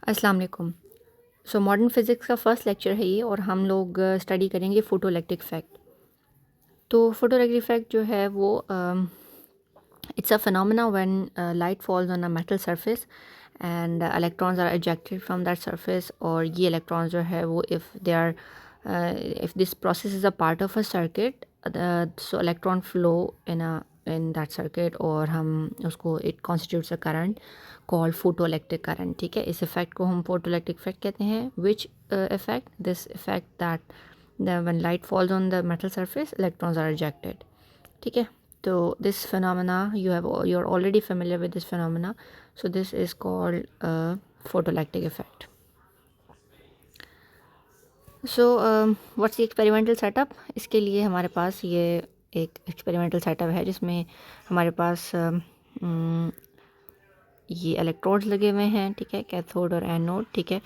अस्सलाम वालेकुम। So modern physics का फ़र्स्ट लेक्चर है ये और हम लोग स्टडी करेंगे फ़ोटोइलेक्ट्रिक इफ़ेक्ट। तो फ़ोटोइलेक्ट्रिक इफ़ेक्ट जो है वो it's a phenomena when light falls on a metal surface and electrons are ejected from that surface. और ये इलेक्ट्रॉन्स जो है वो if this process is a part of a circuit, so electron flow in that circuit और हम उसको it constitutes a current called photoelectric current. ठीक है, इस इफेक्ट को हम फोटोइलेक्ट्रिक इफेक्ट कहते हैं। Which effect? This effect that when light falls on the metal surface electrons are ejected. ठीक है, तो this phenomena you're already familiar with this phenomena, so this is called a photoelectric effect. So what's the experimental setup? इसके लिए हमारे पास ये एक experimental setup है जिसमें हमारे पास ये इलेक्ट्रोड्स लगे हुए हैं। ठीक है, कैथोड और एनोड। ठीक है,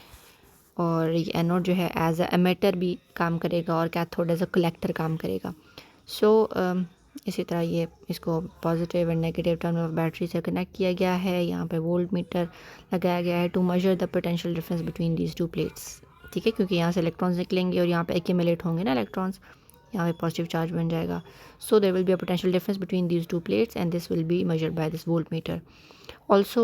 और ये एनोड जो है एज अ एमिटर भी काम करेगा और कैथोड एज अ कलेक्टर काम करेगा। सो इसी तरह ये इसको positive and negative terminal of battery से कनेक्ट किया गया है। यहाँ पे वोल्ट मीटर लगाया गया है to measure the potential difference between these two plates. ठीक है, क्योंकि यहाँ से इलेक्ट्रॉन्स निकलेंगे और यहाँ पे एक्यूमुलेट होंगे ना इलेक्ट्रॉन्स, यहाँ पे पॉजिटिव चार्ज बन जाएगा। So there will be a potential difference between these two plates and this will be measured by this volt meter. Also,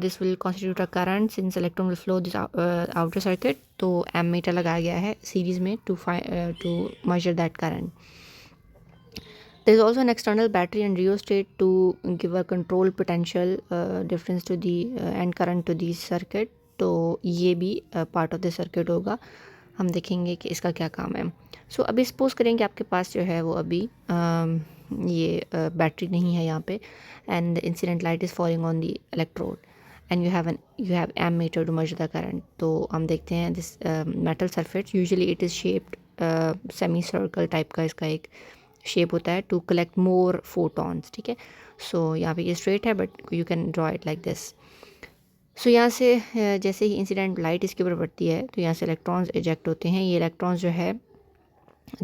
this will constitute a current since electron will flow this outer circuit. तो ammeter लगाया गया है series में to measure that current. There is also an external battery and rheostat to give a control potential difference to the and current to the circuit. तो ये भी part of the circuit होगा। हम देखेंगे कि इसका क्या काम है। सो अभी सपोज करेंगे आपके पास जो है वो अभी ये बैटरी नहीं है यहाँ पे and incident light is falling on the electrode and you have ammeter to measure the current. तो हम देखते हैं this metal surface usually it is shaped semi circle type का इसका एक शेप होता है टू कलेक्ट मोर फोटॉन्स। ठीक है, सो यहाँ पे ये स्ट्रेट है but you can draw it like this. So यहाँ से जैसे ही इंसिडेंट लाइट इसके ऊपर पड़ती है तो यहाँ से इलेक्ट्रॉन्स इजेक्ट होते हैं। ये इलेक्ट्रॉन्स जो है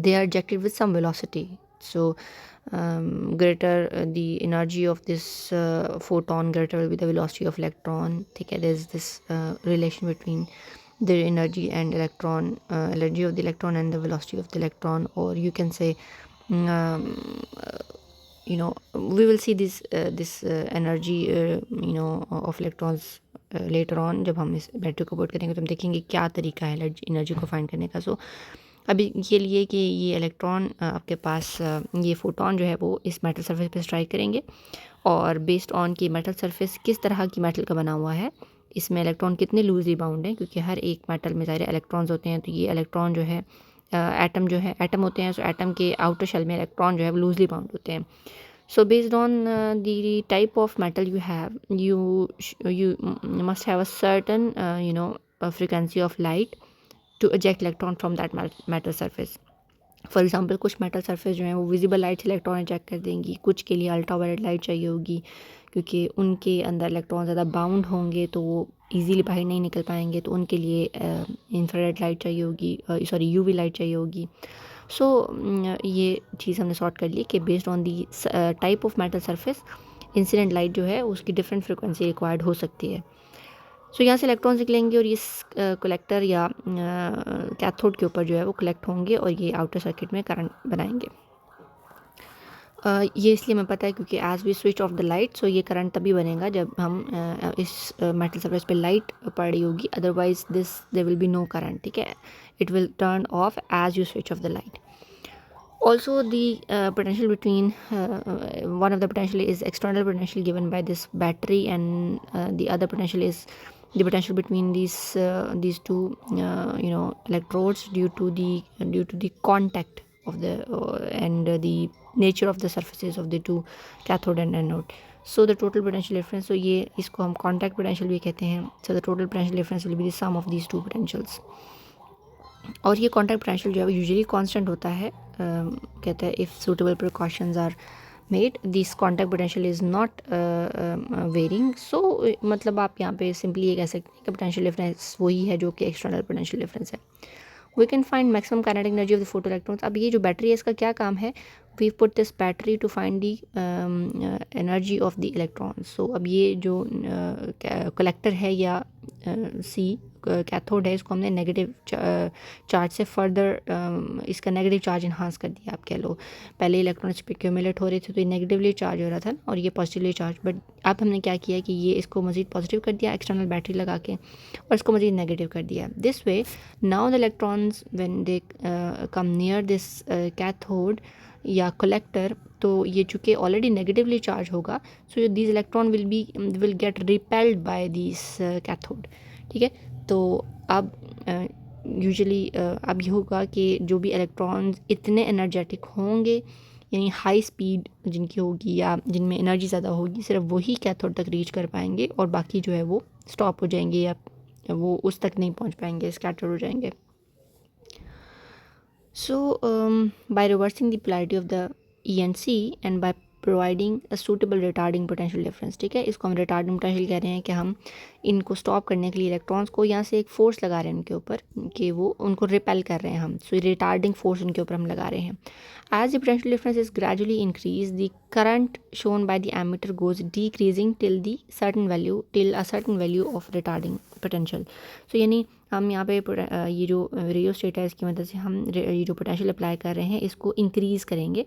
they are ejected with some velocity. So greater the energy of this photon, greater will be the velocity of electron. ठीक है, there's this relation between the energy and energy of the electron and the velocity of the electron, or you can say um, we will see this energy of electrons later on जब हम इस battery को put करेंगे तो हम देखेंगे क्या तरीका है एनर्जी को फाइंड करने का। सो अभी ये लिए कि ये इलेक्ट्रॉन आपके पास ये फोटोन जो है वो इस मेटल सरफेस पे स्ट्राइक करेंगे और बेस्ड ऑन कि मेटल सरफेस किस तरह की मेटल का बना हुआ है, इसमें इलेक्ट्रॉन कितने लूजली बाउंड हैं, क्योंकि हर एक मेटल में ज़ाहिर इलेक्ट्रॉन्स होते हैं। तो ये इलेक्ट्रॉन जो है एटम होते हैं, सो एटम के आउटर शेल में इलेक्ट्रॉन जो है वो लूजली बाउंड होते हैं। So based on the type of metal you have, you must have a certain frequency of light to eject electron from that metal surface. For example कुछ metal surface जो हैं वो visible light से electron eject कर देंगी, कुछ के लिए अल्ट्रावायलेट लाइट चाहिए होगी क्योंकि उनके अंदर इलेक्ट्रॉन ज़्यादा बाउंड होंगे तो वो इजीली बाहर नहीं निकल पाएंगे, तो उनके लिए इंफ्रारेड लाइट चाहिए होगी, सॉरी यूवी लाइट चाहिए होगी। सो ये चीज़ हमने सॉर्ट कर ली कि based on the type of metal surface incident light जो है उसकी डिफरेंट फ्रिक्वेंसी रिक्वायर्ड हो सकती है। सो यहाँ से इलेक्ट्रॉन्स निकलेंगे और इस कलेक्टर या कैथोड के ऊपर जो है वो कलेक्ट होंगे और ये आउटर सर्किट में करंट बनाएंगे। ये इसलिए हमें पता है क्योंकि as we switch off the light, so ये करंट तभी बनेगा जब हम इस मेटल सरफेस पे लाइट पड़ रही होगी, otherwise there will be no current. ठीक है, it will turn off as you switch off the light. Also, the potential between one of the potential is external potential given by this battery, and the other potential is the potential between these two electrodes due to the contact of the and the nature of the surfaces of the two cathode and anode. So the total potential difference, so ये इसको हम contact potential भी कहते हैं. So the total potential difference will be the sum of these two potentials. और ये contact potential जो है वो यूजुअली कांस्टेंट होता है. कहता है if suitable precautions are made this contact potential is not varying. So मतलब आप यहाँ पे सिंपली ये कह सकते हैं कि पोटेंशियल डिफरेंस वही है जो कि एक्सटर्नल पोटेंशियल डिफरेंस है. We can find maximum kinetic energy of the photo electrons. अब ये जो बैटरी है इसका क्या काम है, we put this battery to find the energy of the electrons. So अब ये जो कलेक्टर है या सी कैथोड है, इसको हमने नेगेटिव चार्ज से फर्दर इसका नेगेटिव चार्ज इन्हांस कर दिया आप कह लो। पहले इलेक्ट्रॉन्स पे एक्यूमुलेट हो रहे थे तो ये नेगेटिवली चार्ज हो रहा था और ये पॉजिटिवली चार्ज, बट अब हमने क्या किया कि ये इसको मज़ीद पॉजिटिव कर दिया एक्सटर्नल बैटरी लगा के और इसको मज़ीद नेगेटिव कर दिया। This way now the electrons when they come near this cathode या कलेक्टर, तो ये चूँकि ऑलरेडी नेगेटिवली चार्ज होगा, so these electron will get repelled by this cathode. ठीक है, तो अब यूजुअली अब ये होगा कि जो भी इलेक्ट्रॉन्स इतने एनर्जेटिक होंगे, यानी हाई स्पीड जिनकी होगी या जिनमें एनर्जी ज़्यादा होगी, सिर्फ वही कैथोड तक रीच कर पाएंगे और बाकी जो है वो स्टॉप हो जाएंगे या वो उस तक नहीं पहुंच पाएंगे, स्कैटर हो जाएंगे। So by reversing the polarity of the E and C and by providing a suitable retarding potential difference. ठीक है, इसको हम रिटार्डिंग पोटेंशियल कह रहे हैं कि हम इनको स्टॉप करने के लिए इलेक्ट्रॉन्स को यहाँ से एक फोर्स लगा रहे हैं उनके ऊपर कि वो उनको रिपेल कर रहे हैं हम, सो रिटार्डिंग फोर्स उनके ऊपर हम लगा रहे हैं। As the potential difference is gradually increase, the current shown by the ammeter goes decreasing till a certain value of retarding potential. So यानी हम यहाँ पे ये जो रियोस्टेट है इसकी मदद से हम ये जो पोटेंशियल अप्लाई कर रहे हैं इसको इंक्रीज़ करेंगे।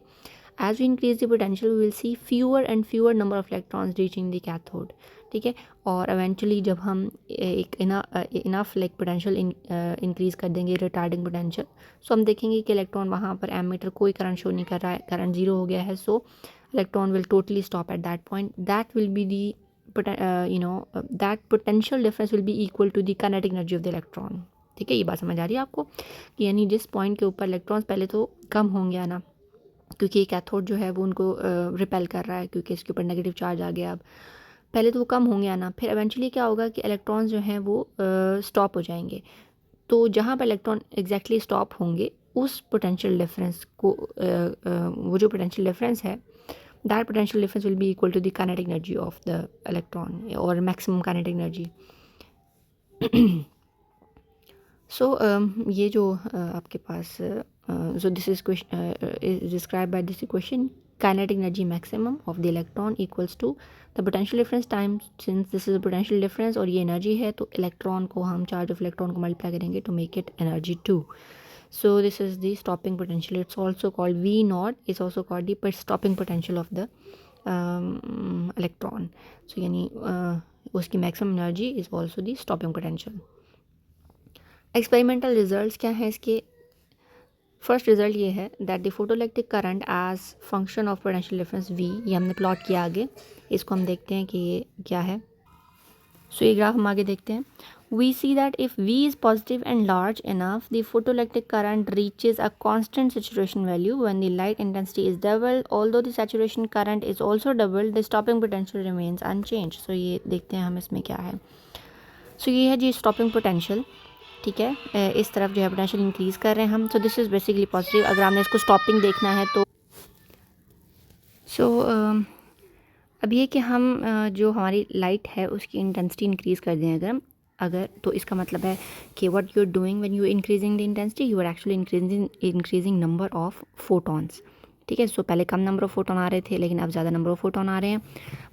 As we increase the potential, we will see fewer and fewer number of electrons reaching the cathode. ठीक है, और eventually जब हम एक इनफ लाइक पोटेंशियल इंक्रीज़ कर देंगे, रिटार्डिंग पोटेंशियल, सो हम देखेंगे कि इलेक्ट्रॉन वहाँ पर एमीटर कोई करंट शो नहीं कर रहा है, करंट जीरो हो गया है, so electron will totally stop at that point. That will be the that potential difference will be equal to the kinetic energy of the electron. ठीक है, ये बात समझ आ रही है आपको कि यानी जिस पॉइंट के ऊपर इलेक्ट्रॉन्स पहले तो कम होंगे ना, क्योंकि कैथोड जो है वो उनको रिपेल कर रहा है क्योंकि इसके ऊपर नेगेटिव चार्ज आ गया। अब पहले तो वो कम होंगे ना, फिर एवेंचुअली क्या होगा कि इलेक्ट्रॉन्स जो हैं वो स्टॉप हो जाएंगे। तो जहाँ पर इलेक्ट्रॉन एग्जैक्टली स्टॉप होंगे उस पोटेंशियल डिफरेंस को वो जो पोटेंशियल डिफरेंस है, that potential difference will be equal to the kinetic energy of the electron और मैक्सिमम काइनेटिक एनर्जी। सो ये जो आपके पास so this is is described by this equation, kinetic energy maximum of the electron equals to the potential difference times, since this is a potential difference और ये energy है तो electron को हम charge of electron को multiply करेंगे to make it energy 2. So this is the stopping potential. It's also called V naught. It's also called the stopping potential of the electron. So यानी उसकी maximum energy is also the stopping potential. Experimental results क्या है इसके? First result ये है that the photoelectric current as function of potential difference V, ये हमने plot किया आगे, इसको हम देखते हैं कि ये क्या है। सो ये ग्राफ हम आगे देखते हैं। We see that if V is positive and large enough, the photoelectric current reaches a constant saturation value when the light intensity is doubled, although the saturation current is also doubled, the stopping potential remains unchanged. So ये देखते हैं हम इसमें क्या है। सो ये है जी stopping potential. ठीक है, इस तरफ जो है पोटेंशियल इंक्रीज़ कर रहे हैं हम। सो दिस इज़ बेसिकली पॉजिटिव। अगर हमने इसको स्टॉपिंग देखना है तो अब ये कि हम जो हमारी लाइट है उसकी इंटेंसिटी इंक्रीज़ कर दें अगर तो इसका मतलब है कि what you are doing when you increasing the intensity, you are actually increasing number of photons. ठीक है, सो पहले कम नंबर ऑफ फोटोन आ रहे थे लेकिन अब ज़्यादा नंबर ऑफ फोटोन आ रहे हैं,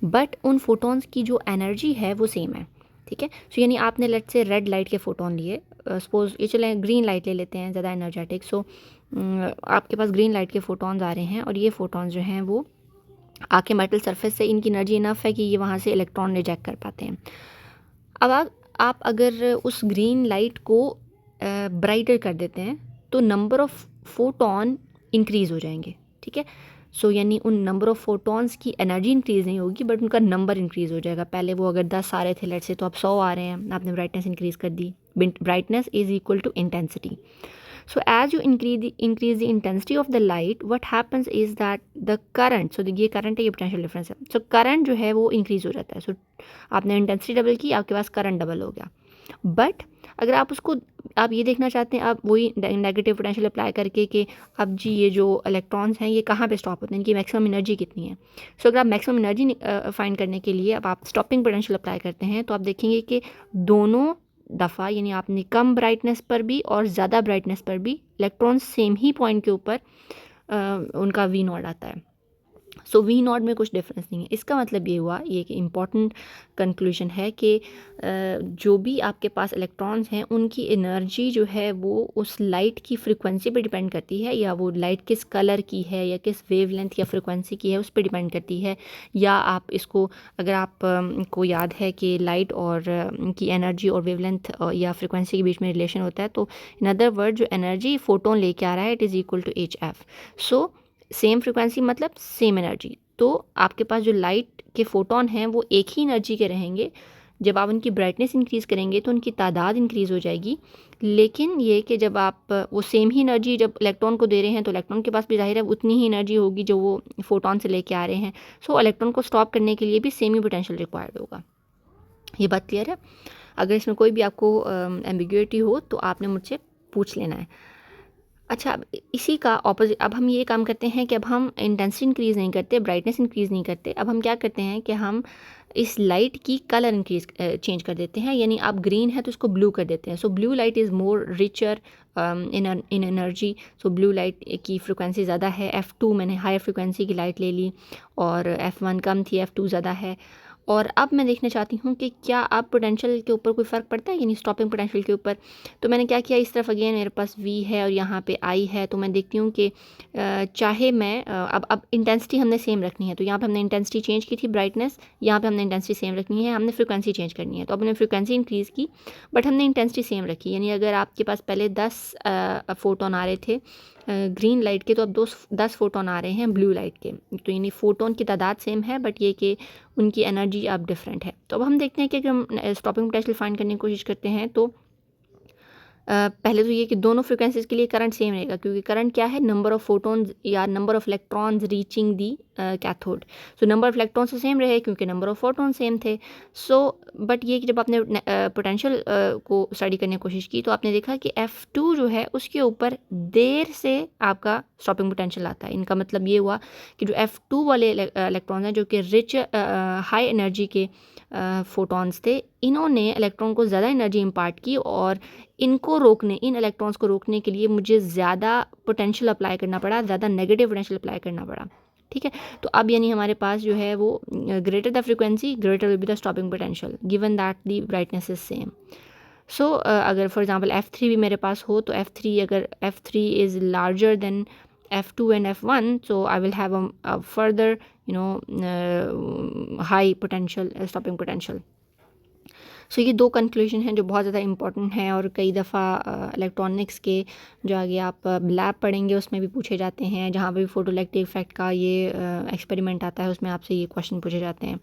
बट उन फोटोन्स की जो एनर्जी है वो सेम है। ठीक है, सो यानी आपने लेट से रेड लाइट के फोटोन लिए, सपोज ये चलें ग्रीन लाइट ले लेते हैं ज़्यादा एनर्जेटिक। सो आपके पास ग्रीन लाइट के फोटोन्स आ रहे हैं और ये फोटोन्स जो हैं वो आके मेटल सरफेस से इनकी एनर्जी इनफ है कि ये वहाँ से इलेक्ट्रॉन रिजेक्ट कर पाते हैं। अब आप अगर उस ग्रीन लाइट को ब्राइटर कर देते हैं तो नंबर ऑफ़ फोटोन इंक्रीज़ हो जाएंगे। ठीक है, सो यानी उन नंबर ऑफ़ फोटॉन्स की एनर्जी इंक्रीज़ नहीं होगी बट उनका नंबर इंक्रीज़ हो जाएगा। पहले वो अगर 10 आ रहे थे लेट से, तो अब 100 आ रहे हैं, आपने ब्राइटनेस इंक्रीज़ कर दी। Brightness is equal to intensity. So as you increase the intensity of the light, what happens is that the current, so ये current है, ये potential difference है, so current जो है वो increase हो जाता है। so आपने intensity डबल की, आपके पास current डबल हो गया। बट अगर आप ये देखना चाहते हैं, आप वही नेगेटिव पोटेंशियल अप्लाई करके कि अब जी ये जो इलेक्ट्रॉन्स हैं ये कहाँ पे स्टॉप होते हैं, इनकी मैक्सिमम एनर्जी कितनी है। सो अगर आप मैक्सिमम एनर्जी फाइंड करने के लिए अब आप स्टॉपिंग पोटेंशियल अप्लाई करते हैं तो आप देखेंगे कि दोनों दफ़ा, यानी आपने कम ब्राइटनेस पर भी और ज़्यादा ब्राइटनेस पर भी इलेक्ट्रॉन सेम ही पॉइंट के ऊपर उनका वी नॉट आता है। सो वी नॉट में कुछ डिफरेंस नहीं है। इसका मतलब ये हुआ, ये एक इम्पॉर्टेंट कंक्लूजन है कि जो भी आपके पास इलेक्ट्रॉन्स हैं उनकी एनर्जी जो है वो उस लाइट की फ्रिक्वेंसी पे डिपेंड करती है, या वो लाइट किस कलर की है या किस वेवलेंथ या फ्रिक्वेंसी की है उस पर डिपेंड करती है। या आप इसको, अगर आप को याद है कि लाइट और की एनर्जी और वेवलेंथ या फ्रिक्वेंसी के बीच में रिलेशन होता है, तो इन अदर वर्ड जो एनर्जी फोटोन लेके आ रहा है it is equal to HF। So same frequency मतलब सेम एनर्जी। तो आपके पास जो लाइट के फोटोन हैं वो एक ही एनर्जी के रहेंगे। जब आप उनकी ब्राइटनेस इंक्रीज़ करेंगे तो उनकी तादाद इंक्रीज़ हो जाएगी, लेकिन ये कि जब आप वो सेम ही एनर्जी जब इलेक्ट्रॉन को दे रहे हैं तो इलेक्ट्रॉन के पास भी ज़ाहिर है उतनी ही एनर्जी होगी जो वो फोटोन से लेके आ रहे हैं। सो इलेक्ट्रॉन को स्टॉप करने के लिए भी सेम ही पोटेंशियल रिक्वायर्ड होगा। ये बात क्लियर है? अगर इसमें कोई भी आपको एम्बिग्युइटी हो तो आपने मुझसे पूछ लेना है। अच्छा, अब इसी का ऑपोजिट, अब हम ये काम करते हैं कि अब हम इंटेंसिटी इंक्रीज़ नहीं करते, ब्राइटनेस इंक्रीज़ नहीं करते। अब हम क्या करते हैं कि हम इस लाइट की कलर इंक्रीज चेंज कर देते हैं, यानी आप ग्रीन है तो इसको ब्लू कर देते हैं। So blue light is more richer in energy. So blue light की फ्रिक्वेंसी ज़्यादा है, F2 मैंने हायर फ्रिक्वेंसी की लाइट ले ली और F1 कम थी, F2 ज़्यादा है। और अब मैं देखना चाहती हूँ कि क्या अब पोटेंशियल के ऊपर कोई फ़र्क पड़ता है, यानी स्टॉपिंग पोटेंशियल के ऊपर। तो मैंने क्या किया, इस तरफ अगेन मेरे पास V है और यहाँ पे I है, तो मैं देखती हूँ कि चाहे मैं अब इंटेंसिटी हमने सेम रखनी है, तो यहाँ पे हमने इंटेंसिटी चेंज की थी ब्राइटनेस, यहाँ पे हमने इंटेंसिटी सेम रखनी है, हमने फ्रिक्वेंसी चेंज करनी है। तो अब हमने फ्रिक्वेंसी इंक्रीज़ की बट हमने इंटेंसिटी सेम रखी, यानी अगर आपके पास पहले 10 फोटोन आ रहे थे ग्रीन लाइट के, तो अब 10 फोटोन आ रहे हैं ब्लू लाइट के। तो यानी फ़ोटोन की तादाद सेम है बट ये कि उनकी एनर्जी अब डिफरेंट है। तो अब हम देखते हैं कि हम स्टॉपिंग पोटेंशियल फाइंड करने की कोशिश करते हैं। तो पहले तो ये कि दोनों फ्रिक्वेंसीज़ के लिए करंट सेम रहेगा, क्योंकि करंट क्या है, नंबर ऑफ़ फोटोन्स या number of electrons reaching the cathode. So number of electrons तो सेम रहे क्योंकि नंबर ऑफ़ फोटोन सेम थे। सो बट ये कि जब आपने पोटेंशियल को स्टडी करने की कोशिश की तो आपने देखा कि F2 जो है उसके ऊपर देर से आपका स्टॉपिंग पोटेंशियल आता है। इनका मतलब ये हुआ कि जो F2 वाले इलेक्ट्रॉन्स हैं जो कि रिच हाई एनर्जी के फोटॉन्स थे, इन्होंने इलेक्ट्रॉन को ज़्यादा एनर्जी इम्पार्ट की और इनको रोकने, इन इलेक्ट्रॉन्स को रोकने के लिए मुझे ज़्यादा पोटेंशियल अप्लाई करना पड़ा, ज़्यादा नेगेटिव पोटेंशियल अप्लाई करना पड़ा। ठीक है, तो अब यानी हमारे पास जो है वो greater the frequency greater will be the stopping potential given that the brightness is same. So अगर फॉर एग्जांपल F3 भी मेरे पास हो तो F3 अगर F3 is larger than F2 and F1, so I will have a further high potential stopping potential. सो ये दो conclusion हैं जो बहुत ज़्यादा इंपॉर्टेंट हैं और कई दफ़ा इलेक्ट्रॉनिक्स के जो आगे आप लैब पढ़ेंगे उसमें भी पूछे जाते हैं, जहाँ पे भी फोटोइलेक्ट्रिक इफेक्ट का ये एक्सपेरिमेंट आता है उसमें आपसे ये क्वेश्चन पूछे जाते हैं।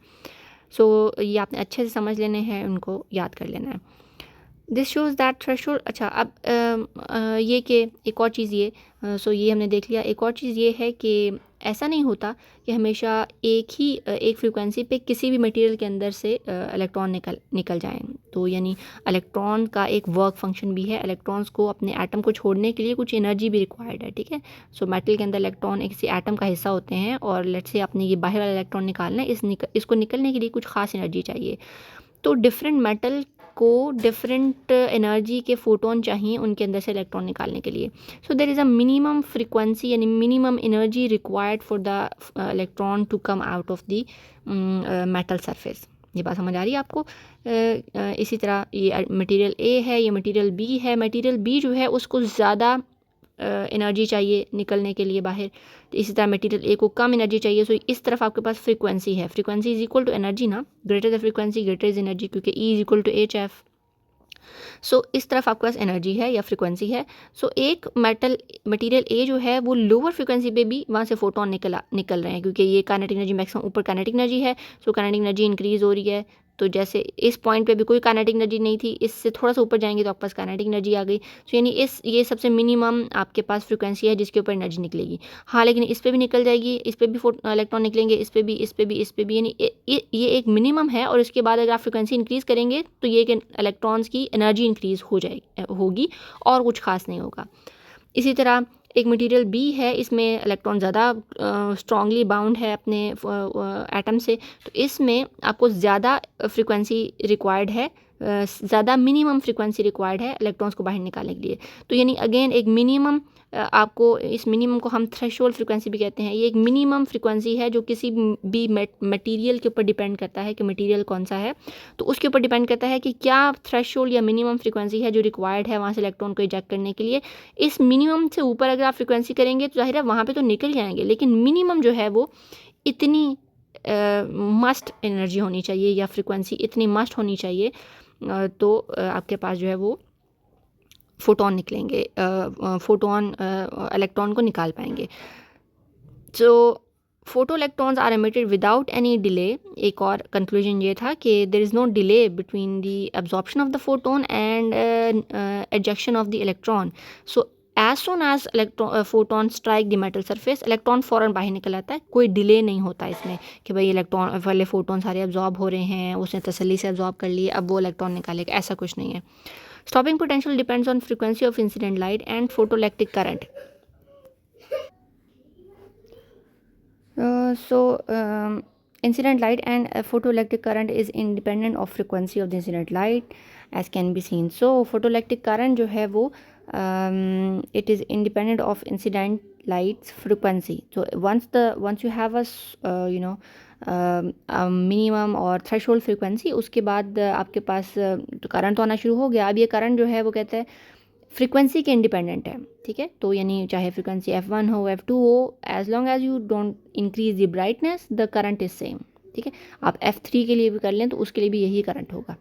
सो ये आपने अच्छे से समझ लेने हैं, उनको याद कर लेना है। This shows that threshold. अच्छा, अब ये कि एक और चीज़ ये सो ये हमने देख लिया। एक और चीज़ ये है कि ऐसा नहीं होता कि हमेशा एक फ्रीक्वेंसी पे किसी भी मटेरियल के अंदर से इलेक्ट्रॉन निकल जाएं। तो यानी इलेक्ट्रॉन का एक वर्क फंक्शन भी है, इलेक्ट्रॉन्स को अपने एटम को छोड़ने के लिए कुछ एनर्जी भी रिक्वायर्ड है। ठीक है, सो मेटल के अंदर इलेक्ट्रॉन एक किसी एटम का हिस्सा होते हैं और लेट्स से आपने ये बाहर वाला इलेक्ट्रॉन निकालना है, इसको निकलने के लिए कुछ खास एनर्जी चाहिए। तो डिफरेंट मेटल को डिफरेंट एनर्जी के फोटोन चाहिए उनके अंदर से इलेक्ट्रॉन निकालने के लिए। So there is a minimum frequency यानी minimum energy required for the electron to come out of the metal surface. ये बात समझ आ रही है आपको? इसी तरह ये मटेरियल A है, ये मटेरियल B है। मटेरियल B जो है उसको ज़्यादा एनर्जी चाहिए निकलने के लिए बाहर, तो इसी तरह मटेरियल A को कम एनर्जी चाहिए। सो इस तरफ आपके पास फ्रीक्वेंसी है, frequency is equal to energy ना, greater the frequency greater is energy, क्योंकि E is equal to HF। So इस तरफ आपके पास एनर्जी है या फ्रीक्वेंसी है। सो एक मटेरियल A जो है वो लोअर फ्रीक्वेंसी पे भी वहाँ से फोटोन निकल रहे हैं, क्योंकि ये काइनेटिक एनर्जी मैक्सिमम ऊपर काइनेटिक एनर्जी है। सो काइनेटिक एनर्जी इंक्रीज़ हो रही है। तो जैसे इस पॉइंट पे भी कोई काइनेटिक एनर्जी नहीं थी, इससे थोड़ा सा ऊपर जाएंगे तो आपके पास काइनेटिक एनर्जी आ गई। सो यानी ये सबसे मिनिमम आपके पास फ्रीक्वेंसी है जिसके ऊपर एनर्जी निकलेगी। हाँ, लेकिन इस पर भी निकल जाएगी, इस पर भी इलेक्ट्रॉन निकलेंगे, इस पर भी, इस पर भी, इस पर भी, यानी ये एक मिनिमम है। और इसके बाद अगर आप फ्रीक्वेंसी इंक्रीज़ करेंगे तो ये कि इलेक्ट्रॉन्स की एनर्जी इंक्रीज़ होगी और कुछ खास नहीं होगा। इसी तरह एक मटेरियल B है, इसमें इलेक्ट्रॉन ज़्यादा स्ट्रांगली बाउंड है अपने एटम से, तो इसमें आपको ज़्यादा फ्रीक्वेंसी रिक्वायर्ड है ज़्यादा मिनिमम फ्रिक्वेंसी रिक्वायर्ड है इलेक्ट्रॉन्स को बाहर निकालने के लिए। तो यानी अगेन एक मिनिमम, आपको इस मिनिमम को हम थ्रेशोल्ड फ्रिक्वेंसी भी कहते हैं। ये एक मिनिमम फ्रिक्वेंसी है जो किसी भी मटेरियल के ऊपर डिपेंड करता है कि मटेरियल कौन सा है, तो उसके ऊपर डिपेंड करता है कि क्या थ्रेशोल्ड या मिनिमम फ्रिक्वेंसी है जो रिक्वायर्ड है वहाँ से इलेक्ट्रॉन को इजेक्ट करने के लिए। इस मिनिमम से ऊपर अगर आप फ्रिक्वेंसी करेंगे तो जाहिर है वहाँ पे तो निकल जाएंगे, लेकिन मिनिमम जो है वो इतनी मस्ट एनर्जी होनी चाहिए या फ्रिक्वेंसी इतनी मस्ट होनी चाहिए, तो आपके पास जो है वो फोटोन निकलेंगे, फोटोन इलेक्ट्रॉन को निकाल पाएंगे। तो photo electrons are emitted without any delay. एक और कंक्लूजन ये था कि there is no delay between the absorption of the photon and ejection of the electron. So as soon as photon strike the metal surface, electron फ़ौरन बाहर निकल आता है, कोई डिले नहीं होता इसमें कि भाई इलेक्ट्रॉन वाले फोटोन सारे एब्जॉर्ब हो रहे हैं, उसने तसल्ली से एब्जॉर्ब कर लिए, अब वो इलेक्ट्रॉन निकालेगा, ऐसा कुछ नहीं है। Stopping potential depends on frequency of incident light and photoelectric current. Incident light and photoelectric current is independent of frequency of the incident light, as can be seen. So photoelectric current जो है वो it is independent of incident light's frequency. So once you have a minimum और threshold frequency, उसके बाद आपके पास तो current तो आना शुरू हो गया। अब ये करंट जो है वो कहते हैं फ्रीक्वेंसी के इंडिपेंडेंट है, ठीक है। तो यानी चाहे फ्रीक्वेंसी F1 हो F2 हो, as long as you don't increase the brightness the current is same, ठीक है। आप F3 के लिए भी कर लें तो उसके लिए भी यही करंट होगा।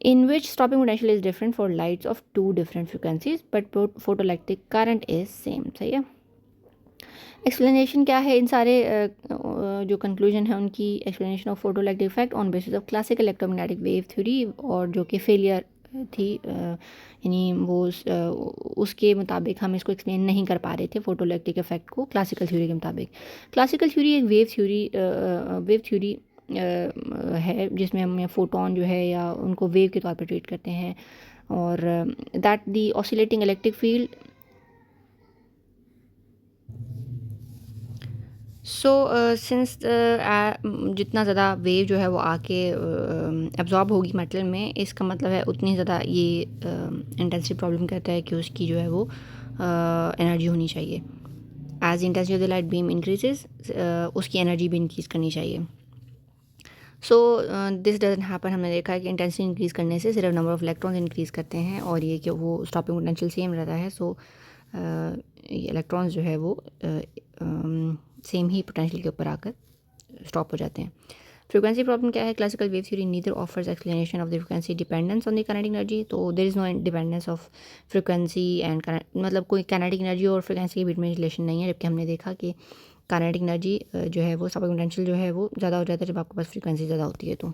In which stopping potential is different for lights of two different frequencies but photoelectric current is same. सही है। एक्सप्लेनेशन क्या है इन सारे जो कंक्लूजन है उनकी? Explanation of photoelectric effect on basis of classical electromagnetic wave theory, और जो कि फेलियर थी, यानी वो उसके मुताबिक हम इसको एक्सप्लेन नहीं कर पा रहे थे फोटोइलेक्ट्रिक इफेक्ट को क्लासिकल थ्योरी के मुताबिक। क्लासिकल थ्योरी एक वेव थ्योरी है जिसमें हम फोटोन जो है या उनको वेव के तौर पर ट्रीट करते हैं, और that the oscillating electric field. So since जितना ज़्यादा वेव जो है वो आके एब्जॉर्ब होगी मेटल में, इसका मतलब है उतनी ज़्यादा ये इंटेंसिटी प्रॉब्लम कहता है कि उसकी जो है वो एनर्जी होनी चाहिए। As intensity of the light beam increases, उसकी एनर्जी भी इंक्रीज़ करनी चाहिए। So this doesn't happen. हमने देखा है कि इंटेंसिटी इंक्रीज़ करने से सिर्फ नंबर ऑफ इलेक्ट्रॉन्स इंक्रीज़ करते हैं और ये कि वो स्टॉपिंग पोटेंशियल सेम रहता है। सो इलेक्ट्रॉन्स जो है वो सेम ही पोटेंशियल के ऊपर आकर स्टॉप हो जाते हैं। फ्रीक्वेंसी प्रॉब्लम क्या है? Classical wave theory neither offers explanation of the frequency dependence on the kinetic energy. तो there is no dependence of frequency and मतलब कोई काइनेटिक एनर्जी और फ्रीक्वेंसी के बीच में रिलेशन नहीं है, जबकि हमने देखा कि काइनेटिक एनर्जी जो है वो स्टॉपिंग पोटेंशियल जो है वो ज़्यादा हो जाता है जब आपके पास फ्रीक्वेंसी ज़्यादा होती है। तो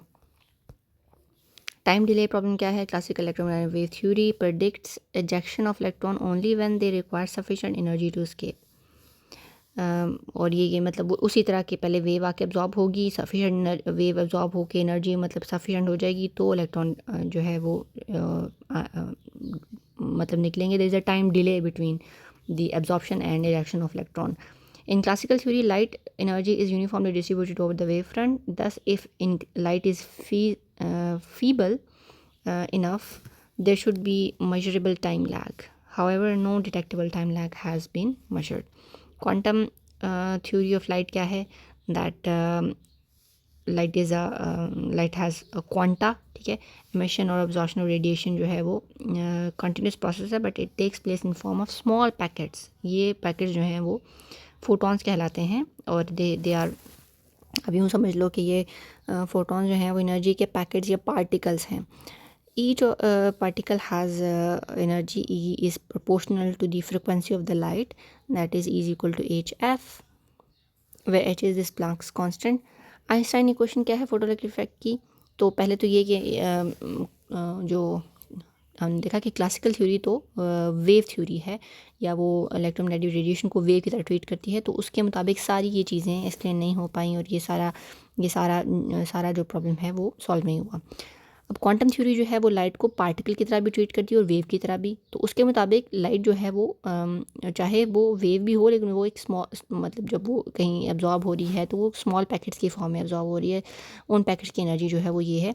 टाइम डिले प्रॉब्लम क्या है? Classical electromagnetic wave theory predicts ejection of electron only when they require sufficient energy to escape. और ये मतलब उसी तरह के पहले वेव आके एब्जॉर्ब होगी, सफिशेंट वेव एब्जॉर्ब होके एनर्जी मतलब सफिशेंट हो जाएगी तो इलेक्ट्रॉन जो है वो मतलब निकलेंगे। There is a time delay between the absorption and ejection of electron. In classical theory, light energy is uniformly distributed over the wavefront. Thus, if light is feeble enough, there should be measurable time lag. However, no detectable time lag has been measured. Quantum theory of light क्या है? That light has a quanta, ठीक है। emission और absorption और radiation जो है वो continuous process है, but it takes place in form of small packets. ये packets जो हैं वो फोटॉन्स कहलाते हैं और दे आर, अब यूँ समझ लो कि ये फोटॉन्स जो हैं वो एनर्जी के पैकेट्स या पार्टिकल्स हैं। Each particle has energy E is proportional to the frequency of the light, that is E equal to HF, where H is this Planck's constant. Einstein equation क्या है photoelectric effect की? तो पहले तो ये कि जो हमने देखा कि क्लासिकल थ्योरी तो वेव थ्योरी है या वो इलेक्ट्रोमैग्नेटिक रेडिएशन को वेव की तरह ट्रीट करती है, तो उसके मुताबिक सारी ये चीज़ें एक्सप्लेन नहीं हो पाई और ये सारा जो प्रॉब्लम है वो सॉल्व नहीं हुआ। अब क्वांटम थ्योरी जो है वो लाइट को पार्टिकल की तरह भी ट्रीट करती है और वेव की तरह भी। तो उसके मुताबिक लाइट जो है वो चाहे वो वेव भी हो, लेकिन वो एक स्मॉल मतलब जब वो कहीं एब्जॉर्ब हो रही है तो वो स्मॉल पैकेट्स की फॉर्म में एब्जॉर्ब हो रही है। उन पैकेट्स की एनर्जी जो है वो ये है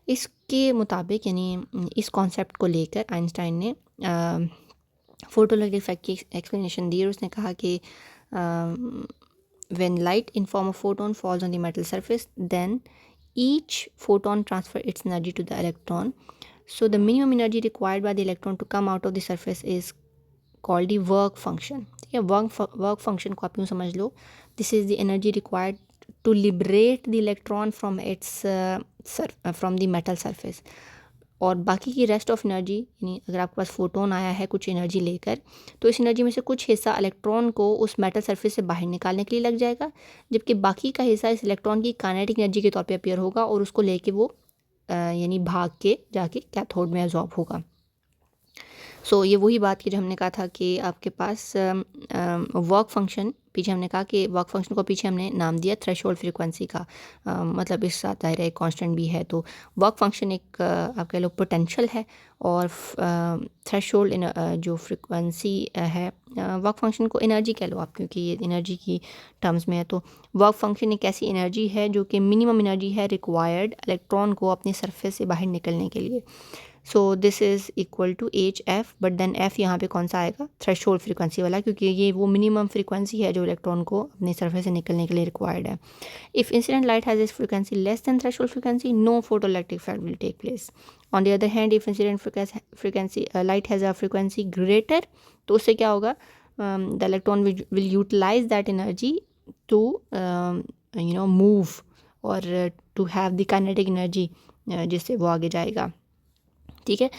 इसके मुताबिक यानी इस कॉन्सेप्ट को लेकर आइंस्टाइन ने फोटोइलेक्ट्रिक इफेक्ट की एक्सप्लेनेशन दी और उसने कहा कि when light in form of photon falls on the metal surface, then each photon transfer its energy to the electron. So the minimum energy required by the electron to come out of the surface is called the work function. ठीक है, work function को आप यूँ समझ लो, this is the energy required to liberate the electron from its from the metal surface. और बाकी की rest of energy यानी अगर आपके पास फोटोन आया है कुछ एनर्जी लेकर, तो इस एनर्जी में से कुछ हिस्सा इलेक्ट्रॉन को उस मेटल सरफेस से बाहर निकालने के लिए लग जाएगा, जबकि बाकी का हिस्सा इस इलेक्ट्रॉन की काइनेटिक एनर्जी के तौर पे अपीयर होगा और उसको लेके वो यानी भाग के जाके कैथोड में एब्जॉर्ब होगा। सो ये वही बात की जो हमने कहा था कि आपके पास वर्क फंक्शन, पीछे हमने कहा कि वर्क फंक्शन को पीछे हमने नाम दिया थ्रेशोल्ड फ्रीक्वेंसी का, मतलब इस साथ दायरा एक कांस्टेंट भी है, तो वर्क फंक्शन एक आप कह लो पोटेंशियल है और थ्रेशोल्ड जो फ्रीक्वेंसी है वर्क फंक्शन को एनर्जी कह लो आप, क्योंकि ये एनर्जी की टर्म्स में है। तो वर्क फंक्शन एक ऐसी एनर्जी है जो कि मिनिमम एनर्जी है रिक्वायर्ड इलेक्ट्रॉन को अपने सरफेस से बाहर निकलने के लिए। So this is equal to h f, but then f यहाँ पे कौन सा आएगा, थ्रेशोल्ड फ्रीक्वेंसी वाला, क्योंकि ये वो मिनिमम फ्रीक्वेंसी है जो इलेक्ट्रॉन को अपने सरफेस से निकलने के लिए रिक्वायर्ड है। If incident light has this frequency less than threshold frequency, no photoelectric effect will take place. On the other hand, if incident frequency light has a frequency greater, तो उससे क्या होगा, the electron will utilize that energy to move और to have the kinetic energy जिससे वो आगे जाएगा। ठीक है,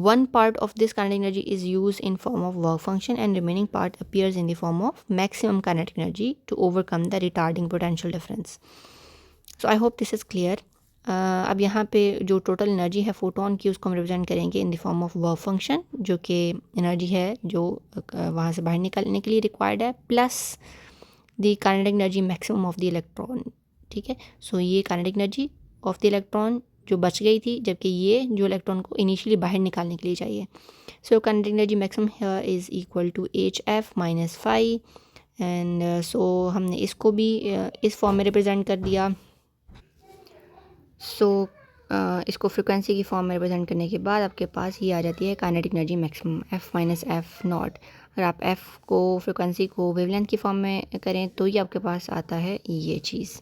one part of this kinetic energy is used in form of work function and remaining part appears in the form of maximum kinetic energy to overcome the retarding potential difference. So I hope this is clear. अब यहाँ पे जो total energy है photon की उसको हम represent करेंगे in the form of work function, जो कि एनर्जी है जो वहाँ से बाहर निकलने के लिए रिक्वायर्ड है, plus the kinetic energy maximum of the electron. ठीक है, सो ये kinetic energy of the electron जो बच गई थी, जबकि ये जो इलेक्ट्रॉन को इनिशियली बाहर निकालने के लिए चाहिए। So kinetic energy maximum here is equal to h f minus phi, and so हमने इसको भी इस फॉर्म में रिप्रेजेंट कर दिया। सो इसको फ्रिक्वेंसी की फॉर्म में रिप्रेजेंट करने के बाद आपके पास ये आ जाती है kinetic energy maximum F minus F not. अगर आप एफ को फ्रिक्वेंसी को वेवलेंथ की फॉर्म में करें तो ये आपके पास आता है ये चीज़।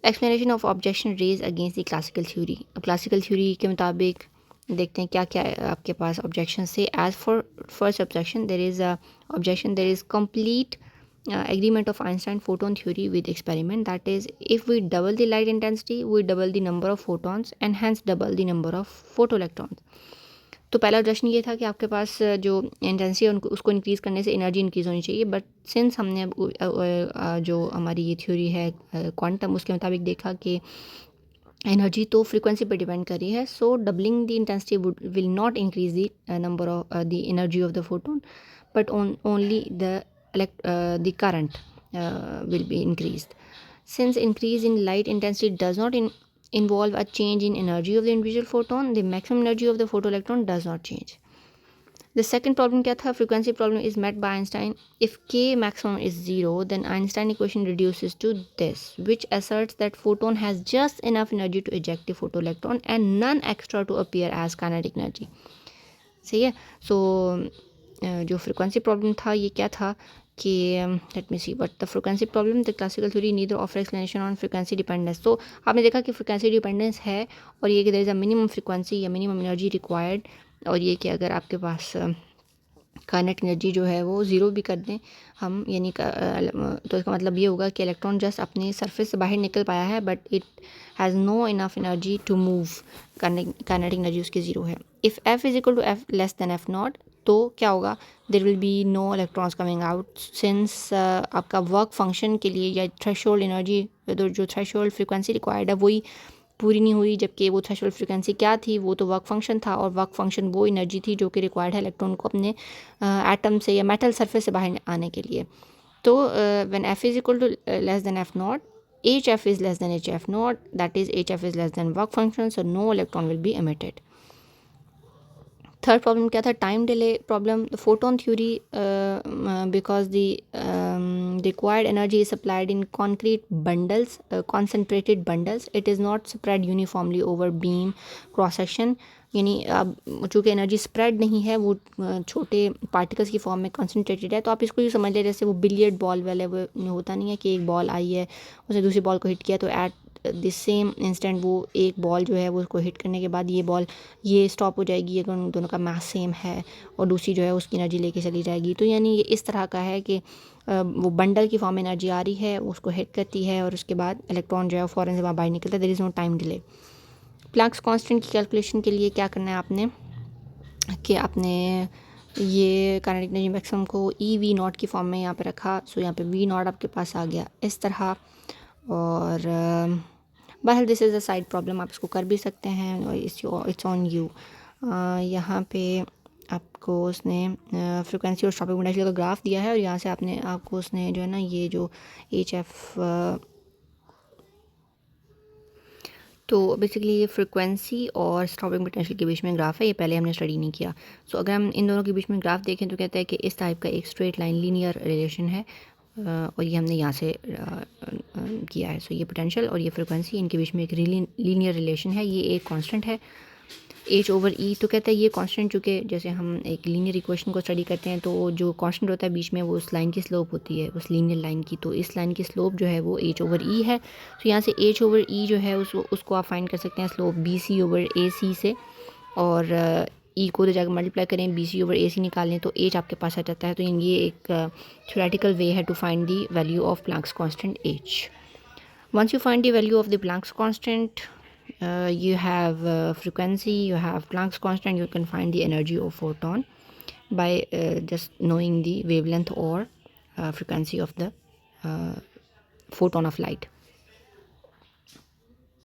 Explanation of objection raise against the classical theory. अब क्लासिकल थ्योरी के मुताबिक देखते हैं क्या क्या आपके पास ऑब्जेक्शन से। As for first objection there is objection there is complete agreement of Einstein photon theory with experiment, that is if we double the light intensity we double the number of photons and hence double the number of photoelectrons। तो पहला objection ये था कि आपके पास जो intensity है उनको उसको इंक्रीज़ करने से एनर्जी इंक्रीज़ होनी चाहिए, बट सिंस हमने अब जो हमारी ये थ्योरी है क्वांटम उसके मुताबिक देखा कि एनर्जी तो फ्रीक्वेंसी पर डिपेंड कर रही है, so doubling the intensity will not increase the number of the energy of the photon, but only the current will be increased. Since increase in light intensity does not involve a change in energy of the individual photon, the maximum energy of the photoelectron does not change. The second problem क्या था, frequency problem is met by Einstein. If k maximum is 0, then Einstein equation reduces to this, which asserts that photon has just enough energy to eject the photoelectron and none extra to appear as kinetic energy. सही है। सो जो frequency problem था ये क्या था कि let me see but the frequency problem the classical theory neither offer explanation on frequency dependence. तो आपने देखा कि फ्रिक्वेंसी डिपेंडेंस है और ये कि there is a minimum frequency या मिनिमम एनर्जी रिक्वायर्ड, और ये कि अगर आपके पास काइनेटिक एनर्जी जो है वो ज़ीरो भी कर दें हम, यानी तो इसका मतलब ये होगा कि इलेक्ट्रॉन जस्ट अपने सरफेस से बाहर निकल पाया है but it has no enough energy to move, kinetic energy उसकी ज़ीरो है। If f is equal to f less than f naught, तो क्या होगा, there will be no electrons coming out, since आपका वर्क फंक्शन के लिए या threshold energy जो थ्रेशोल्ड फ्रिक्वेंसी रिक्वायर्ड है वही पूरी नहीं हुई, जबकि वो थ्रेशोल्ड फ्रिक्वेंसी क्या थी, वो तो वर्क फंक्शन था, और वर्क फंक्शन वो एनर्जी थी जो कि रिक्वायर्ड है इलेक्ट्रॉन को अपने एटम से या मेटल सरफेस से बाहर आने के लिए। तो when f is equal to less than f naught, h f is less than h f naught, that is h f is less than work function, so no electron will be emitted. Third problem क्या था, time delay problem. The photon theory, because the required energy is supplied in concrete bundles, concentrated bundles. It is not spread uniformly over beam cross section. यानी अब चूँकि energy spread नहीं है, वो छोटे particles की फॉर्म में कंसनट्रेटेड है. तो आप इसको यूँ समझ लें जैसे वो बिलियर्ड बॉल वाले वो होता नहीं है कि एक बॉल आई है, उसने दूसरी बॉल को हिट किया, तो एट द सेम इंस्टेंट वो एक बॉल जो है वो उसको हिट करने के बाद ये बॉल ये स्टॉप हो जाएगी अगर उन दोनों का मास सेम है, और दूसरी जो है उसकी एनर्जी लेके चली जाएगी. तो यानी ये इस तरह का है कि वो बंडल की फॉर्म में एनर्जी आ रही है, उसको हिट करती है, और उसके बाद इलेक्ट्रॉन जो है फ़ौरन से वहाँ बाहर निकलता है. There is no time delay. Planck's constant की कैलकुलेशन के लिए क्या करना है आपने कि आपने ये काइनेटिक एनर्जी मैक्सिमम को ई वी नॉट की फॉर्म में यहाँ पे रखा. सो यहाँ पे वी नॉट आपके पास आ गया इस तरह. और बहरहाल this is a side problem, आप इसको कर भी सकते हैं, और इट्स ऑन यू. यहाँ पे आपको उसने फ्रिक्वेंसी और स्टॉपिंग पोटेंशियल का ग्राफ दिया है, और यहाँ से आपको उसने जो है ना ये जो एच एफ, तो बेसिकली ये फ्रिक्वेंसी और स्टॉपिंग पोटेंशियल के बीच में ग्राफ है, ये पहले हमने स्टडी नहीं किया. सो अगर हम इन दोनों के बीच में ग्राफ देखें तो कहता है कि इस टाइप का एक स्ट्रेट लाइन लीनियर रिलेशन है, और ये हमने यहाँ से किया है. सो ये पोटेंशियल और ये फ्रिक्वेंसी, इनके बीच में एक लीनियर रिलेशन है. ये एक कांस्टेंट है एच ओवर ई. तो कहता है ये कांस्टेंट, चूँकि जैसे हम एक लीनियर इक्वेशन को स्टडी करते हैं तो जो कांस्टेंट होता है बीच में वो उस लाइन की स्लोप होती है, उस लीनियर लाइन की. तो इस लाइन की स्लोप जो है वो एच ओवर ई है. तो यहाँ से एच ओवर ई जो है उसको आप फाइंड कर सकते हैं स्लोप बी सी ओवर ए सी से, और ई को तो जाकर मल्टीप्लाई करें, बी सी ओवर ए सी निकालें तो एच आपके पास आ जाता है. तो ये एक थ्योरेटिकल वे है to find the value of Planck's constant h. Once you find the value of the Planck's constant, you have frequency, you have Planck's constant, you can find the energy of photon by just knowing the wavelength or frequency of the photon of light.